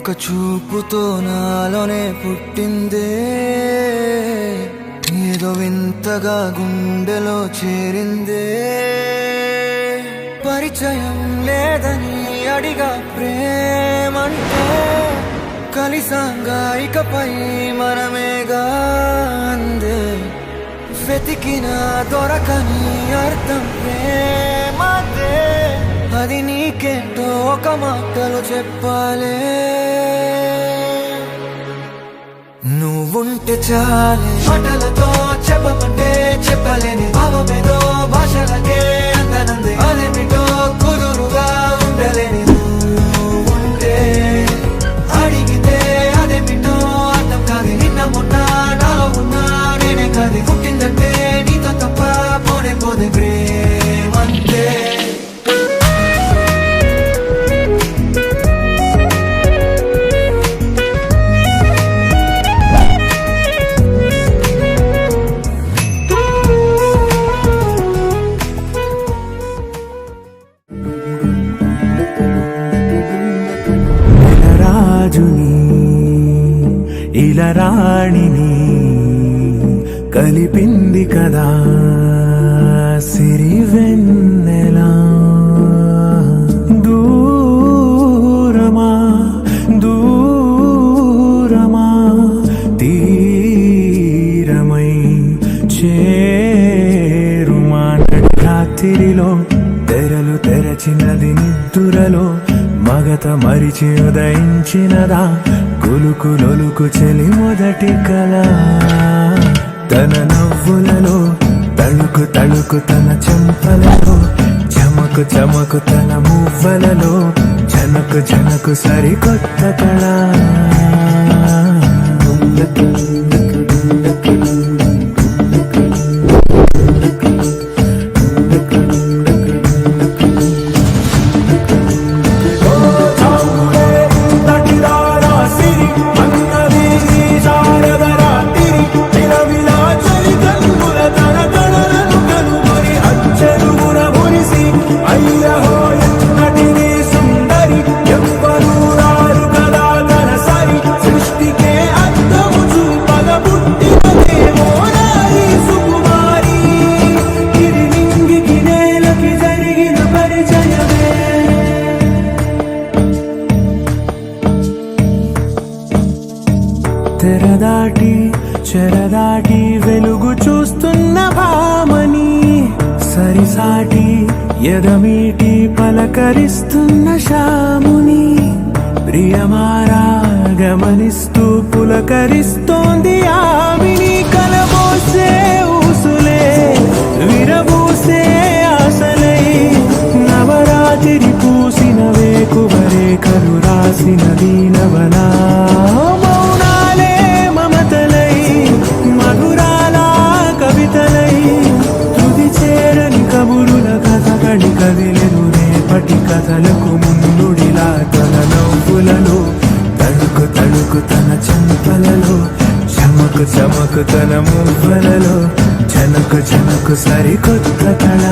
ఒక చూపుతో నాలోనే పుట్టిందే, ఏదో వింతగా గుండెలో చేరిందే. పరిచయం లేదని అడిగా ప్రేమంటే, కలిసాంగా ఇకపై మనమేగా అందే. వెతికిన దొరకని అర్థం ప్రేమదే, అది నీకేంటో ఒక మాటలో చెప్పాలే. నువ్వుంటే చాలే, మాటలతో చెప్పమంటే చెప్పలేని భావమేదో భాషలకే అందనంది. అదేమిటో కుదురుగా ఉండలేని నువ్వుంటే, అడిగితే అదేమిటో అర్థం కాదు. నిన్న మొన్న నాలో ఉన్నా నేనే కాదు, పుట్టిందంటే నీతో తప్ప పోనే పోదే ప్రేమంతే. ఇలా రాణిని కలిపింది కదా సిరి వెన్నెలా. దూరమా దూరమా తీరమై చేరుమా. రాత్రిలో తెరలు తెరచినది నిద్దురలో, మగత మరిచి ఉదయించినదా కులుకులొలుకు చెలి మొదటి కళ. తన నవ్వులలో తళుకు తళుకు తన చెంపలలో, చమకు చమకు తన మువ్వలలో, జనకు జనకు సరికొత్త కళ. తెరదాటి చెరదాటి వెలుగు చూస్తున్న భామని, సరిసాటి ఎదమీటి పలకరిస్తున్న శాముని. ప్రియమారా గమనిస్తూ పులకరిస్తోంది ఆవిని. కలబోసే ఊసులే విరబూసే ఆశలై, నవరాత్రి పూసిన వేకువరే కలు రాసిన దీనవనా. కదిలెను రేపటి కథలకు ముందుడిలా, తన నవ్వులలో తడుకు తడుకు తన చెంపలలో, చమకు చమకు తన మువ్వలలో, జనకు జనకు సరికొత్త కళ.